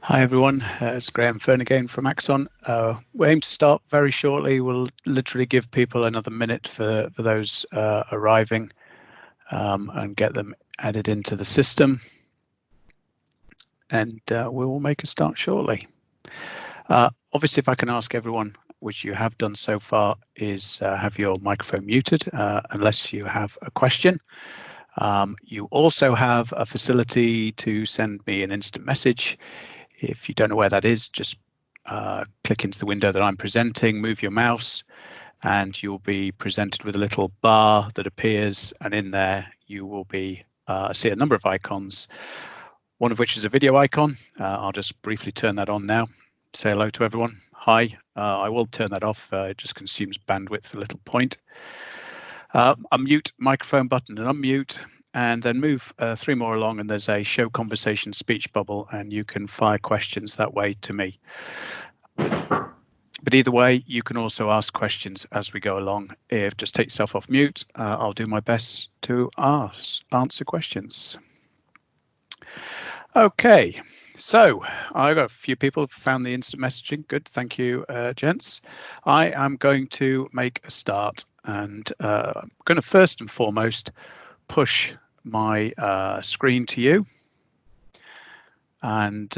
Hi everyone, it's Graham Fern again from Axon. We aim to start very shortly. We'll literally give people another minute for those arriving and get them added into the system. And we will make a start shortly. Obviously, if I can ask everyone, which you have done so far, is have your microphone muted unless you have a question. You also have a facility to send me an instant message. If you don't know where that is, just click into the window that I'm presenting, move your mouse, and you'll be presented with a little bar that appears, and in there you will be see a number of icons, one of which is a video icon. I'll just briefly turn that on now. Say hello to everyone. Hi. I will turn that off. It just consumes bandwidth for a little point. Unmute microphone button and unmute, and then move 3 more along, and there's a show conversation speech bubble, and you can fire questions that way to me. But either way, you can also ask questions as we go along. If just take yourself off mute, I'll do my best to answer questions. Okay, so I got a few people who found the instant messaging. Good, thank you, gents. I am going to make a start, and I'm going to first and foremost push my screen to you, and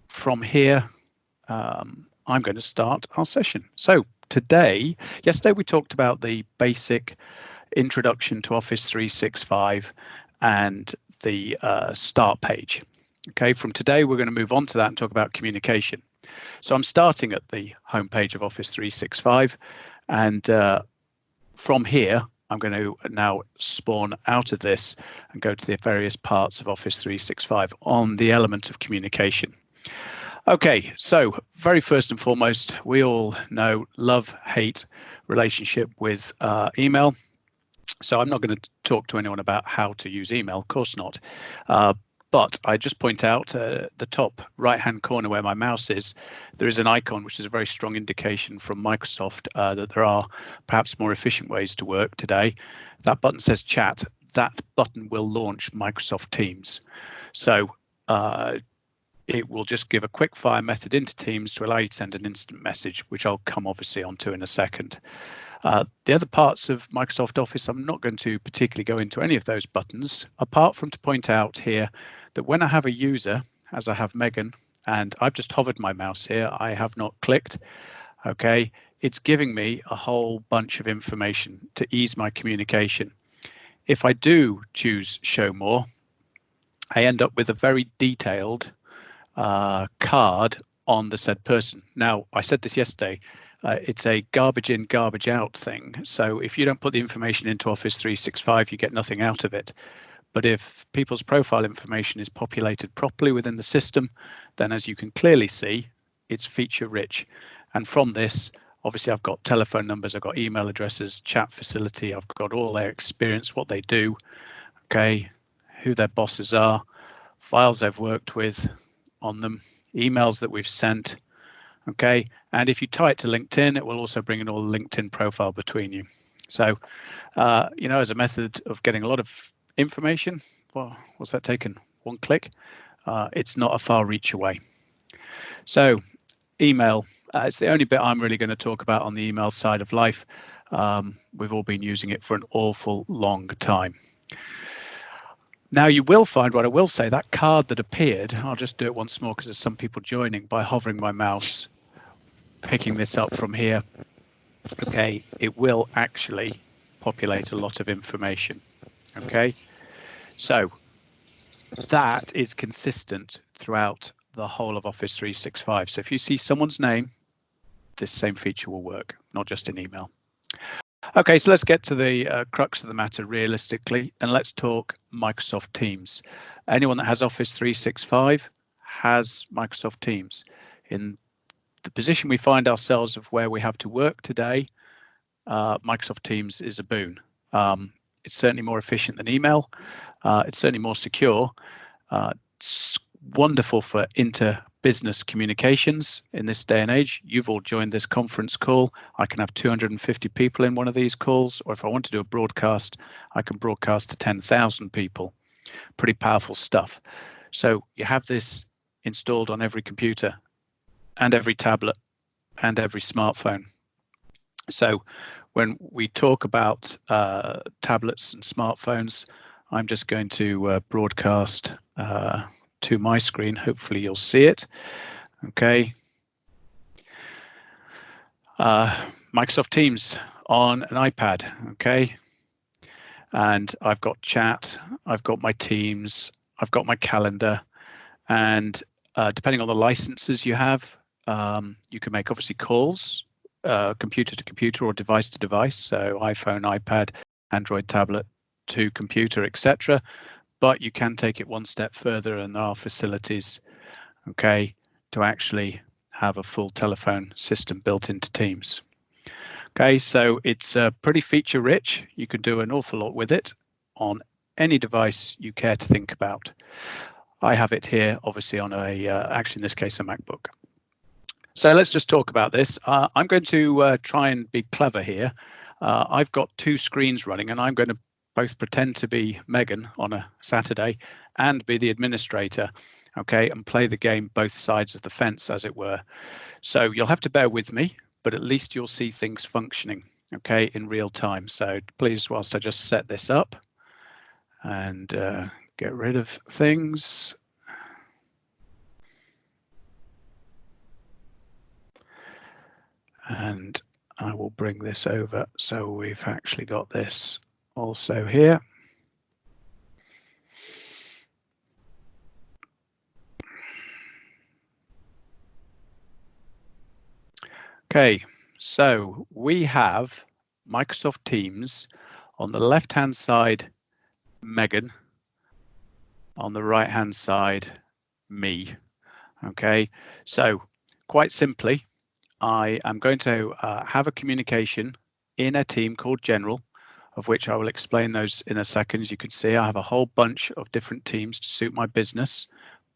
from here I'm going to start our session. So yesterday we talked about the basic introduction to Office 365 and the start page. Okay, from today we're going to move on to that and talk about communication. So I'm starting at the home page of Office 365, and from here I'm going to now spawn out of this and go to the various parts of Office 365 on the element of communication. Okay, so very first and foremost, we all know love-hate relationship with email. So I'm not going to talk to anyone about how to use email, of course not. But I just point out the top right-hand corner where my mouse is, there is an icon which is a very strong indication from Microsoft that there are perhaps more efficient ways to work today. That button says chat. That button will launch Microsoft Teams. So it will just give a quick fire method into Teams to allow you to send an instant message, which I'll come obviously onto in a second. The other parts of Microsoft Office, I'm not going to particularly go into any of those buttons, apart from to point out here that when I have a user, as I have Megan, and I've just hovered my mouse here, I have not clicked, okay, it's giving me a whole bunch of information to ease my communication. If I do choose show more, I end up with a very detailed card on the said person. Now, I said this yesterday, it's a garbage in, garbage out thing. So if you don't put the information into Office 365, you get nothing out of it. But if people's profile information is populated properly within the system, then as you can clearly see, it's feature rich. And from this, obviously I've got telephone numbers, I've got email addresses, chat facility, I've got all their experience, what they do, okay, who their bosses are, files they've worked with on them, emails that we've sent, okay, and if you tie it to LinkedIn, it will also bring in all the LinkedIn profile between you. So, you know, as a method of getting a lot of information, well, what's that taken? 1 click. It's not a far reach away. So, email, it's the only bit I'm really going to talk about on the email side of life. We've all been using it for an awful long time. Now you will find, what I will say, that card that appeared, I'll just do it once more because there's some people joining by hovering my mouse, picking this up from here. Okay, it will actually populate a lot of information. Okay, so that is consistent throughout the whole of Office 365. So if you see someone's name, this same feature will work, not just in email. Okay, so let's get to the crux of the matter realistically, and let's talk Microsoft Teams. Anyone that has Office 365 has Microsoft Teams. In the position we find ourselves of where we have to work today, Microsoft Teams is a boon. It's certainly more efficient than email. It's certainly more secure. It's wonderful for inter-business communications in this day and age. You've all joined this conference call. I can have 250 people in one of these calls, or if I want to do a broadcast, I can broadcast to 10,000 people. Pretty powerful stuff. So you have this installed on every computer and every tablet and every smartphone. So when we talk about tablets and smartphones, I'm just going to broadcast to my screen. Hopefully you'll see it. Okay. Microsoft Teams on an iPad. Okay. And I've got chat, I've got my Teams, I've got my calendar, and depending on the licenses you have, you can make obviously calls, computer to computer or device to device, so iPhone, iPad, Android tablet to computer, etc. But you can take it one step further, and there are facilities, okay, to actually have a full telephone system built into Teams. Okay, so it's pretty feature rich. You can do an awful lot with it on any device you care to think about. I have it here, obviously, on a, actually in this case, a MacBook. So let's just talk about this. I'm going to try and be clever here. I've got two screens running, and I'm going to both pretend to be Megan on a Saturday and be the administrator, okay, and play the game both sides of the fence, as it were. So you'll have to bear with me, but at least you'll see things functioning, okay, in real time. So please, whilst I just set this up and get rid of things. And I will bring this over so we've actually got this also here. Okay, so we have Microsoft Teams on the left-hand side, Megan, on the right-hand side, me. Okay, so quite simply, I am going to have a communication in a team called General, of which I will explain those in a second. As you can see, I have a whole bunch of different teams to suit my business,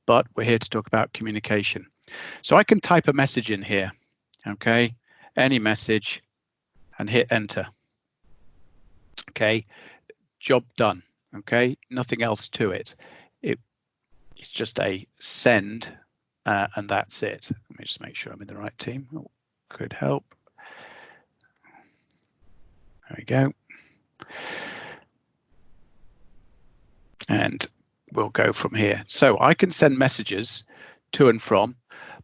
but we're here to talk about communication. So I can type a message in here, okay, any message, and hit enter. Okay, job done. Okay, nothing else to it. It's just a send. And that's it. Let me just make sure I'm in the right team. Oh, could help. There we go. And we'll go from here. So I can send messages to and from,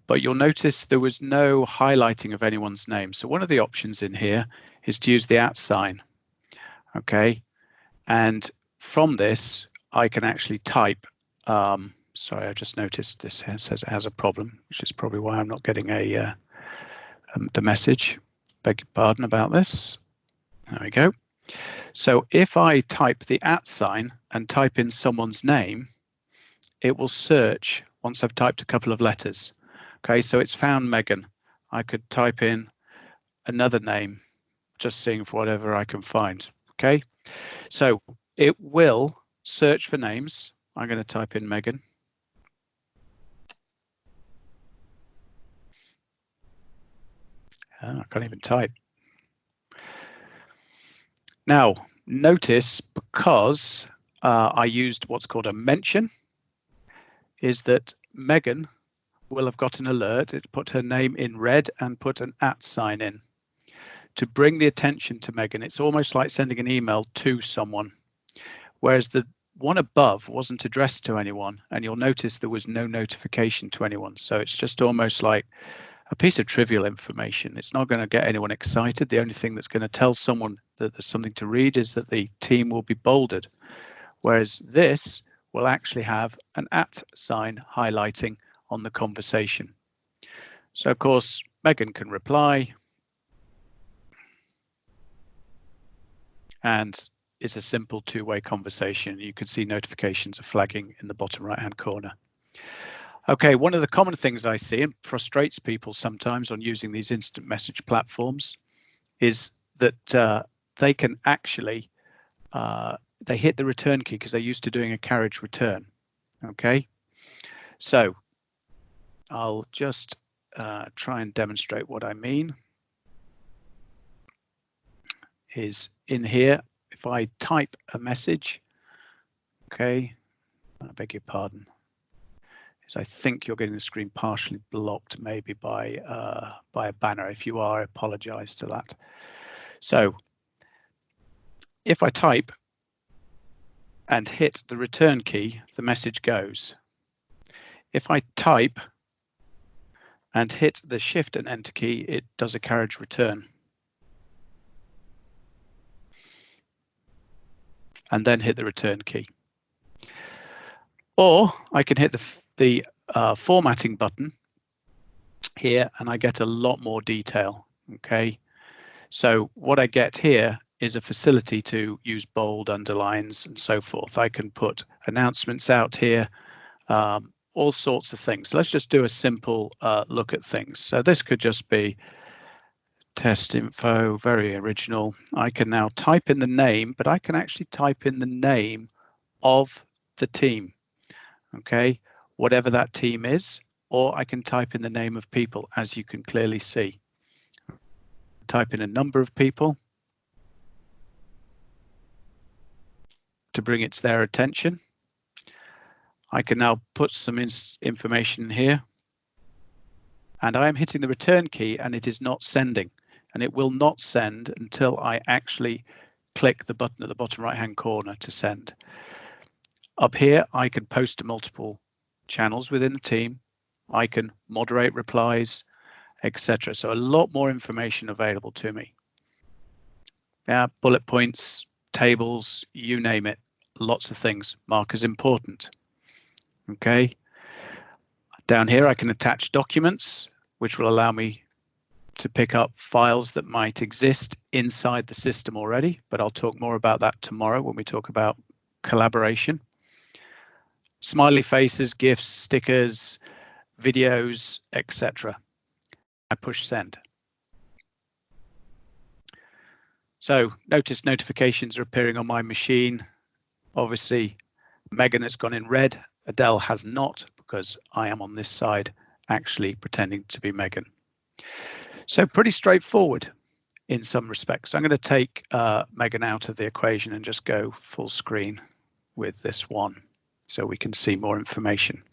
but you'll notice there was no highlighting of anyone's name. So one of the options in here is to use the @ sign. Okay. And from this, I can actually type. Sorry, I just noticed this here says it has a problem, which is probably why I'm not getting a the message. Beg your pardon about this. There we go. So if I type the @ sign and type in someone's name, it will search once I've typed a couple of letters. Okay, so it's found Megan. I could type in another name, just seeing for whatever I can find. Okay, so it will search for names. I'm going to type in Megan. I can't even type. Now, notice because I used what's called a mention, is that Megan will have got an alert. It put her name in red and put an @ sign in to bring the attention to Megan. It's almost like sending an email to someone, whereas the one above wasn't addressed to anyone, and you'll notice there was no notification to anyone. So it's just almost like a piece of trivial information. It's not going to get anyone excited. The only thing that's going to tell someone that there's something to read is that the team will be bolded, whereas this will actually have an @ sign highlighting on the conversation. So of course, Megan can reply, and it's a simple two-way conversation. You can see notifications are flagging in the bottom right-hand corner. Okay, one of the common things I see and frustrates people sometimes on using these instant message platforms is that they can actually, they hit the return key because they're used to doing a carriage return. Okay, so I'll just try and demonstrate what I mean. Is in here, if I type a message, okay, I beg your pardon. is I think you're getting the screen partially blocked, maybe by a banner. If you are, I apologize to that. So if I type and hit the return key, the message goes. If I type and hit the shift and enter key, it does a carriage return. And then hit the return key. Or I can hit the formatting button here and I get a lot more detail. Okay, so what I get here is a facility to use bold, underlines and so forth. I can put announcements out here, all sorts of things. Let's just do a simple look at things. So this could just be test info, very original. I can now type in the name, but I can actually type in the name of the team. Okay, whatever that team is, or I can type in the name of people, as you can clearly see. Type in a number of people to bring it to their attention. I can now put some information here, and I am hitting the return key and it is not sending, and it will not send until I actually click the button at the bottom right hand corner to send. Up here, I can post to multiple channels within the team. I can moderate replies, etc. So a lot more information available to me. Yeah, bullet points, tables, you name it, lots of things. Mark as important. Okay. Down here, I can attach documents, which will allow me to pick up files that might exist inside the system already, but I'll talk more about that tomorrow when we talk about collaboration. Smiley faces, GIFs, stickers, videos, etc. I push send. So notice notifications are appearing on my machine. Obviously, Megan has gone in red. Adele has not, because I am on this side actually pretending to be Megan. So pretty straightforward in some respects. I'm going to take Megan out of the equation and just go full screen with this one so we can see more information.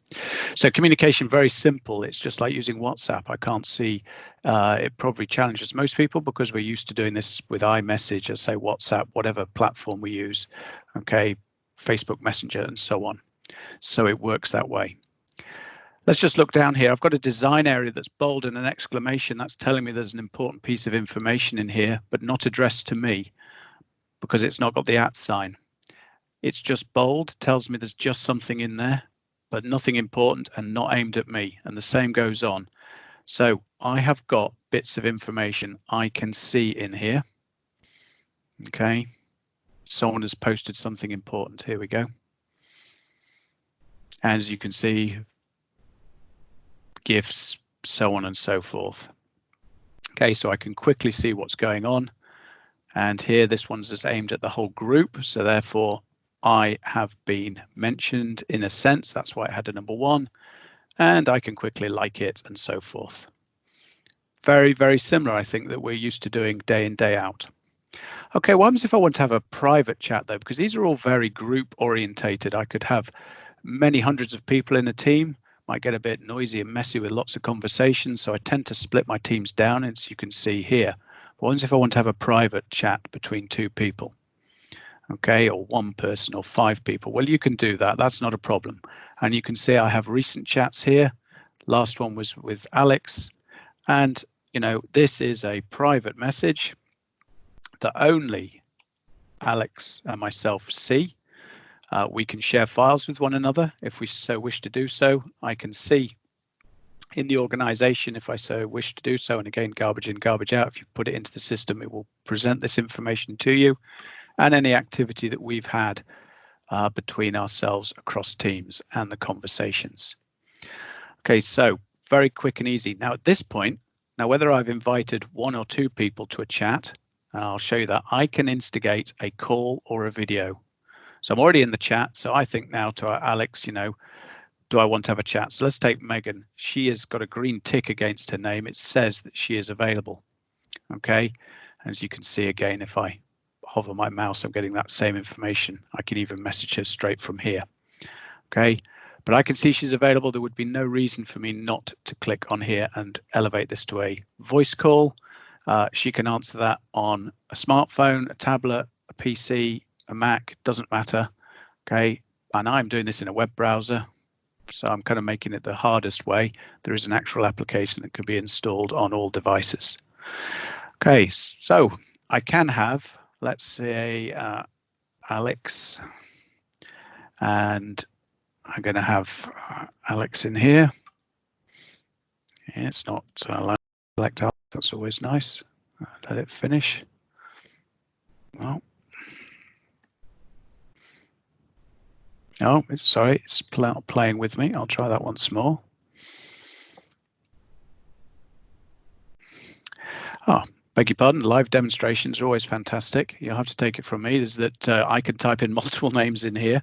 So communication, very simple. It's just like using WhatsApp. I can't see, it probably challenges most people because we're used to doing this with iMessage, or say WhatsApp, whatever platform we use, okay, Facebook Messenger and so on. So it works that way. Let's just look down here. I've got a design area that's bold and an exclamation. That's telling me there's an important piece of information in here, but not addressed to me because it's not got the @ sign. It's just bold, tells me there's just something in there, but nothing important and not aimed at me. And the same goes on. So I have got bits of information I can see in here. Okay, someone has posted something important. Here we go. And as you can see, GIFs, so on and so forth. Okay, so I can quickly see what's going on. And here, this one's just aimed at the whole group. So therefore, I have been mentioned in a sense. That's why it had a number 1. And I can quickly like it and so forth. Very, very similar, I think, that we're used to doing day in, day out. Okay, what happens if I want to have a private chat, though? Because these are all very group orientated. I could have many hundreds of people in a team. Might get a bit noisy and messy with lots of conversations, so I tend to split my teams down, as you can see here. What happens if I want to have a private chat between 2 people? Okay, or 1 person or 5 people? Well, you can do that. That's not a problem. And you can see I have recent chats here. Last one was with Alex. And, you know, this is a private message that only Alex and myself see. We can share files with one another if we so wish to do so. I can see in the organization if I so wish to do so. And again, garbage in, garbage out. If you put it into the system, it will present this information to you and any activity that we've had between ourselves across teams and the conversations. Okay, so very quick and easy. Now at this point, now whether I've invited 1 or 2 people to a chat, I'll show you that I can instigate a call or a video. So I'm already in the chat. So I think now to Alex, you know, do I want to have a chat? So let's take Megan. She has got a green tick against her name. It says that she is available. Okay. As you can see again, if I hover my mouse, I'm getting that same information. I can even message her straight from here. Okay. but I can see she's available. There would be no reason for me not to click on here and elevate this to a voice call. She can answer that on a smartphone, a tablet, a PC, a Mac, doesn't matter. Okay, and I'm doing this in a web browser, so I'm kind of making it the hardest way. There is an actual application that can be installed on all devices. Okay, so I can have, let's say, Alex, and I'm going to have Alex in here. Yeah, it's not select Alex, that's always nice. Let it finish. Well, oh, sorry, it's playing with me. I'll try that once more. Oh, beg your pardon, live demonstrations are always fantastic. You'll have to take it from me, is that I can type in multiple names in here,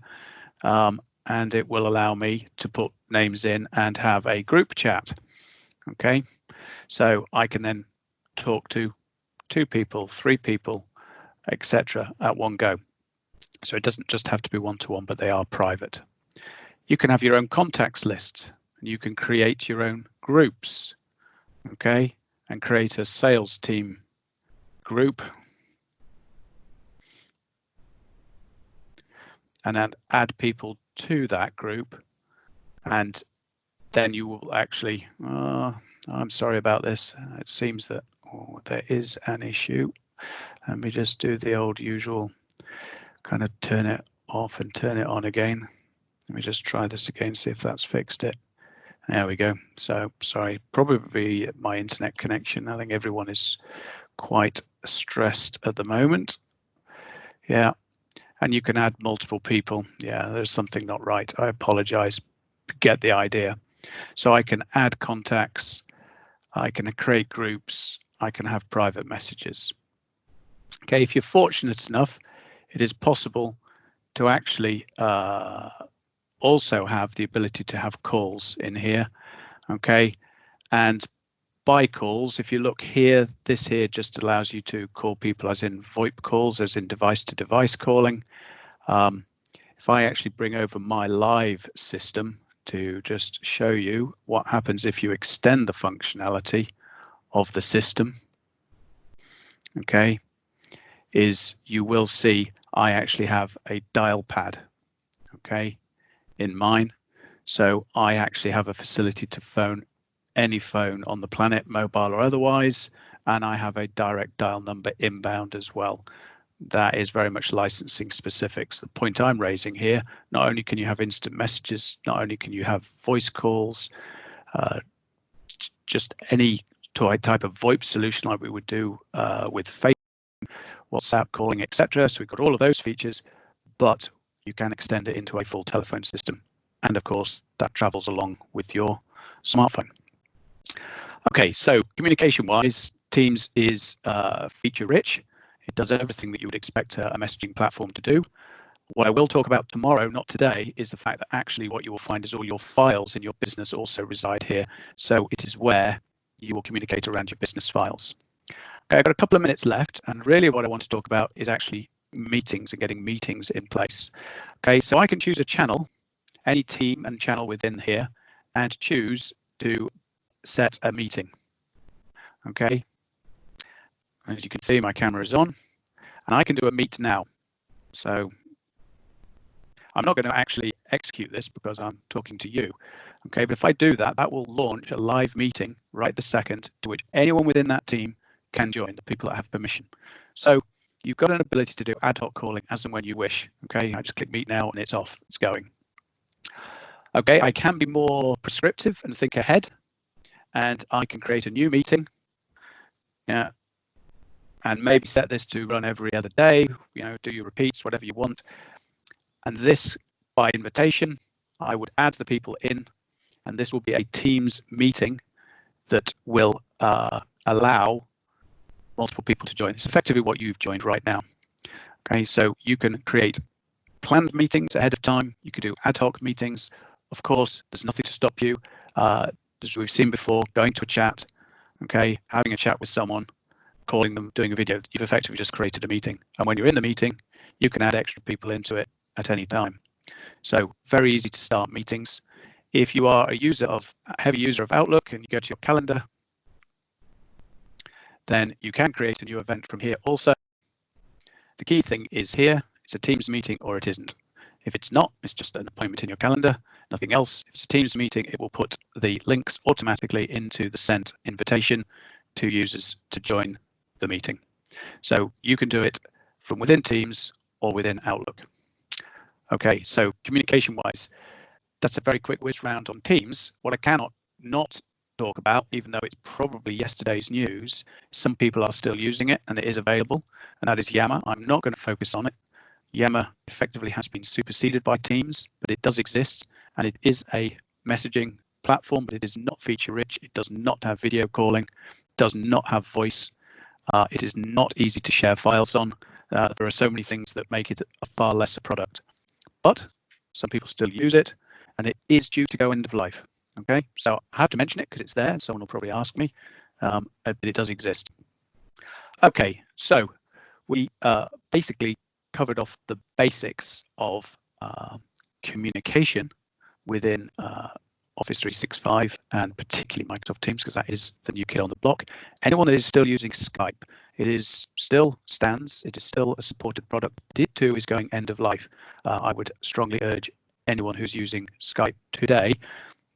and it will allow me to put names in and have a group chat. Okay, so I can then talk to 2 people, 3 people, etc. at one go. So it doesn't just have to be one-to-one, but they are private. You can have your own contacts list, and you can create your own groups, okay, and create a sales team group and then add people to that group, and then you will actually, I'm sorry about this. It seems that there is an issue. Let me just do the old usual, kind of turn it off and turn it on again. Let me just try this again, see if that's fixed it. There we go. So sorry, probably my internet connection. I think everyone is quite stressed at the moment. Yeah, and you can add multiple people. Yeah, there's something not right. I apologize. Get the idea. So I can add contacts, I can create groups, I can have private messages. Okay, if you're fortunate enough, it is possible to actually also have the ability to have calls in here. Okay, and by calls, if you look here, this here just allows you to call people as in VoIP calls, as in device to device calling. If I actually bring over my live system to just show you what happens if you extend the functionality of the system, okay, is you will see I actually have a dial pad, okay, in mine. So I actually have a facility to phone any phone on the planet, mobile or otherwise, and I have a direct dial number inbound as well. That is very much licensing specifics. The point I'm raising here, not only can you have instant messages, not only can you have voice calls, just any type of VoIP solution like we would do with Facebook, WhatsApp calling, etc. So we've got all of those features, but you can extend it into a full telephone system. And of course, that travels along with your smartphone. Okay, so communication-wise, Teams is feature rich. It does everything that you would expect a messaging platform to do. What I will talk about tomorrow, not today, is the fact that actually what you will find is all your files in your business also reside here. So it is where you will communicate around your business files. Okay, I've got a couple of minutes left, and really what I want to talk about is actually meetings and getting meetings in place. Okay, so I can choose a channel, any team and channel within here, and choose to set a meeting. Okay, as you can see, my camera is on, and I can do a meet now. So I'm not going to actually execute this because I'm talking to you. Okay, but if I do that, that will launch a live meeting right this second to which anyone within that team can join, the people that have permission. So you've got an ability to do ad hoc calling as and when you wish. Okay, I just click meet now and it's off, it's going. Okay, I can be more prescriptive and think ahead, and I can create a new meeting. Yeah, and maybe set this to run every other day, you know, do your repeats, whatever you want. And this, by invitation, I would add the people in, and this will be a Teams meeting that will allow multiple people to join. It's effectively what you've joined right now. Okay, so you can create planned meetings ahead of time. You could do ad hoc meetings. Of course, there's nothing to stop you, as we've seen before, going to a chat, okay, having a chat with someone, calling them, doing a video. You've effectively just created a meeting. And when you're in the meeting, you can add extra people into it at any time. So very easy to start meetings. If you are a heavy user of Outlook and you go to your calendar, then you can create a new event from here also. The key thing is here, it's a Teams meeting or it isn't. If it's not, it's just an appointment in your calendar, nothing else. If it's a Teams meeting, it will put the links automatically into the sent invitation to users to join the meeting. So you can do it from within Teams or within Outlook. Okay, so communication-wise, that's a very quick whiz round on Teams. What I cannot not talk about, even though it's probably yesterday's news, some people are still using it and it is available, and that is Yammer. I'm not going to focus on it. Yammer effectively has been superseded by Teams, but it does exist, and it is a messaging platform, but it is not feature rich. It does not have video calling, does not have voice. It is not easy to share files on. There are so many things that make it a far lesser product, but some people still use it, and it is due to go end of life. Okay, so I have to mention it because it's there and someone will probably ask me, but it does exist. Okay, so we basically covered off the basics of communication within Office 365 and particularly Microsoft Teams, because that is the new kid on the block. Anyone that is still using Skype, it is still stands, it is still a supported product. It too is going end of life. I would strongly urge anyone who's using Skype today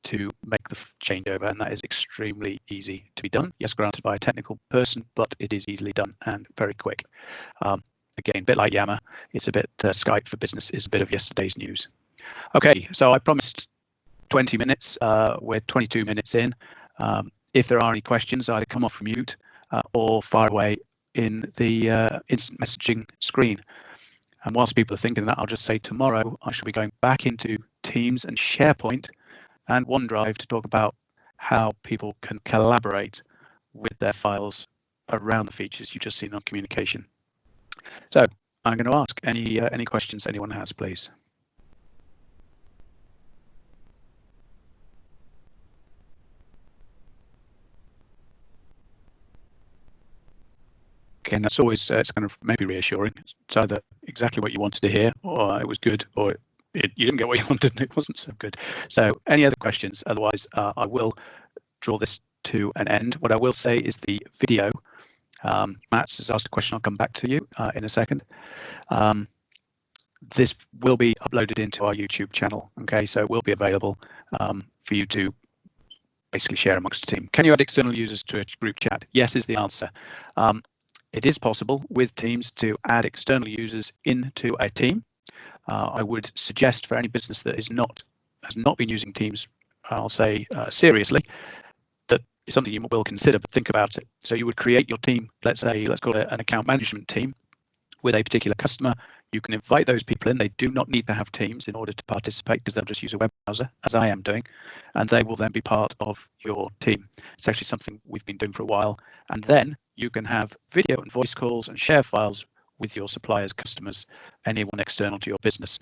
to make the changeover, and that is extremely easy to be done. Yes, granted by a technical person, but it is easily done and very quick. Again, a bit like Yammer, it's a bit Skype for Business is a bit of yesterday's news. Okay, so I promised 20 minutes. We're 22 minutes in. If there are any questions, either come off mute or fire away in the instant messaging screen. And whilst people are thinking that, I'll just say tomorrow I shall be going back into Teams and SharePoint and OneDrive to talk about how people can collaborate with their files around the features you've just seen on communication. So I'm going to ask any questions anyone has, please. Okay, and that's always it's kind of maybe reassuring. It's either exactly what you wanted to hear, or it was good, or you didn't get what you wanted and it wasn't so good. So any other questions? Otherwise, I will draw this to an end. What I will say is the video. Matt has asked a question. I'll come back to you in a second. This will be uploaded into our YouTube channel. Okay, so it will be available for you to basically share amongst the team. Can you add external users to a group chat? Yes is the answer. It is possible with Teams to add external users into a team. I would suggest for any business that has not been using Teams, I'll say seriously, that is something you will consider, but think about it. So you would create your team, let's call it an account management team with a particular customer. You can invite those people in. They do not need to have Teams in order to participate because they'll just use a web browser, as I am doing, and they will then be part of your team. It's actually something we've been doing for a while. And then you can have video and voice calls and share files with your suppliers, customers, anyone external to your business,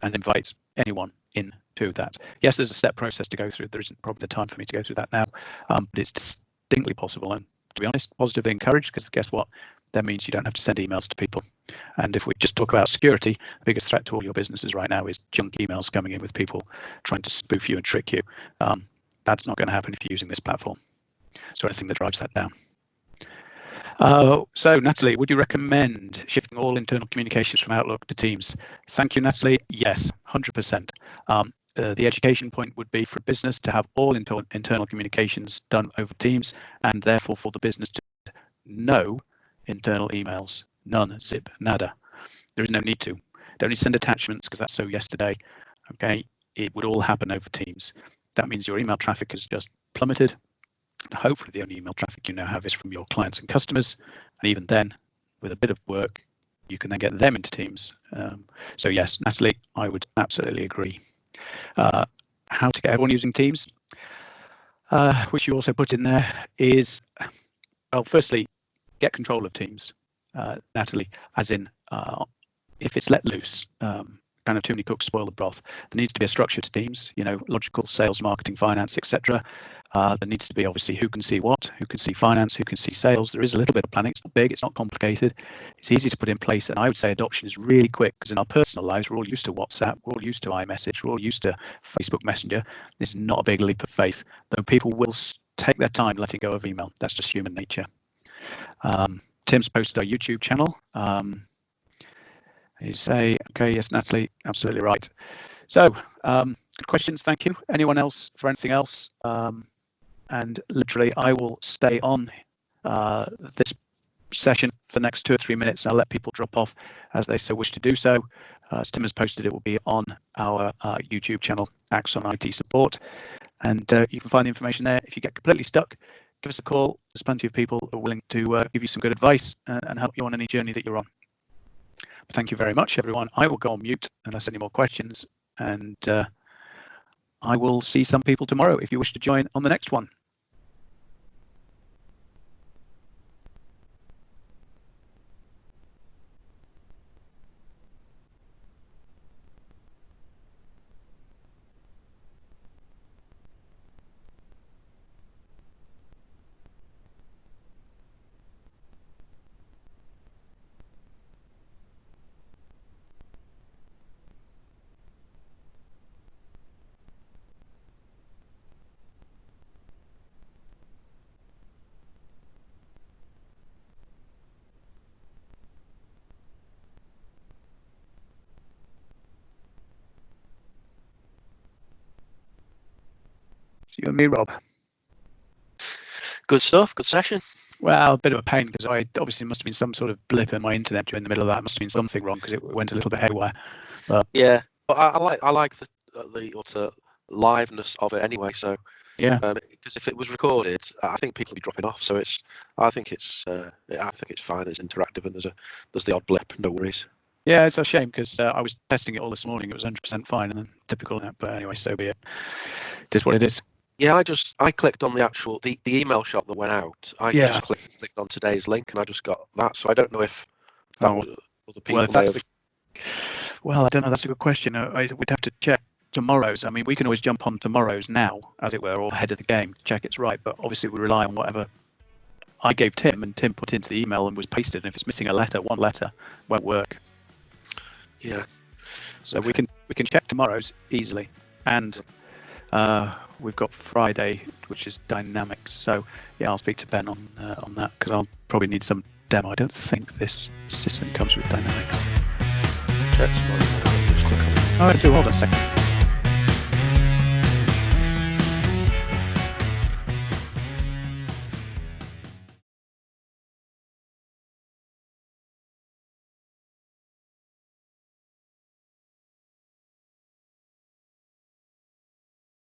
and invite anyone into that. Yes, there's a step process to go through. There isn't probably the time for me to go through that now, but it's distinctly possible. And to be honest, positively encouraged, because guess what? That means you don't have to send emails to people. And if we just talk about security, the biggest threat to all your businesses right now is junk emails coming in with people trying to spoof you and trick you. That's not going to happen if you're using this platform. So anything that drives that down. So Natalie, would you recommend shifting all internal communications from Outlook to Teams? Thank you, Natalie. Yes, 100%. The education point would be for business to have all internal communications done over Teams, and therefore for the business to no internal emails, none, zip, nada. There is no need to. Don't need to send attachments because that's so yesterday. Okay, it would all happen over Teams. That means your email traffic has just plummeted. Hopefully the only email traffic you now have is from your clients and customers, and even then, with a bit of work, you can then get them into Teams. So yes, Natalie, I would absolutely agree. How to get everyone using Teams, which you also put in there, is, well, firstly, get control of Teams, Natalie, as in if it's let loose, kind kind of too many cooks spoil the broth. There needs to be a structure to teams, logical sales, marketing, finance, etc. There needs to be obviously who can see what, who can see finance, who can see sales. There is a little bit of planning. It's not big, it's not complicated. It's easy to put in place. And I would say adoption is really quick because in our personal lives, we're all used to WhatsApp, we're all used to iMessage, we're all used to Facebook Messenger. This is not a big leap of faith, though people will take their time letting go of email. That's just human nature. Tim's posted our YouTube channel. You say, okay, yes, Natalie, absolutely right. So, good questions, thank you. Anyone else for anything else? And literally, I will stay on this session for the next 2 or 3 minutes, and I'll let people drop off as they so wish to do so. As Tim has posted, it will be on our YouTube channel, Axon IT Support, and you can find the information there. If you get completely stuck, give us a call. There's plenty of people who are willing to give you some good advice and help you on any journey that you're on. But thank you very much, everyone. I will go on mute unless any more questions, and I will see some people tomorrow if you wish to join on the next one. You and me, Rob. Good stuff, good session. Well, a bit of a pain because I obviously must have been some sort of blip in my internet during the middle of that. Must have been something wrong because it went a little bit haywire. But yeah, but I like the utter liveness of it anyway. So yeah, because if it was recorded, I think people would be dropping off. So I think it's fine. It's interactive and there's the odd blip. No worries. Yeah, it's a shame because I was testing it all this morning. It was 100% fine, and then typical. But anyway, so be it. It is what it is. Yeah, I clicked on the actual the email shot that went out. I just clicked on today's link and I just got that. So I don't know if other people may have. Well, I don't know. That's a good question. We'd have to check tomorrow's. I mean, we can always jump on tomorrow's now, as it were, or ahead of the game to check it's right. But obviously, we rely on whatever I gave Tim, and Tim put into the email and was pasted. And if it's missing a letter, one letter won't work. Yeah. So we can check tomorrow's easily, and we've got Friday, which is Dynamics. So yeah, I'll speak to Ben on that because I'll probably need some demo. I don't think this system comes with Dynamics. Check tomorrow. Just click on it. All right, hold on a second.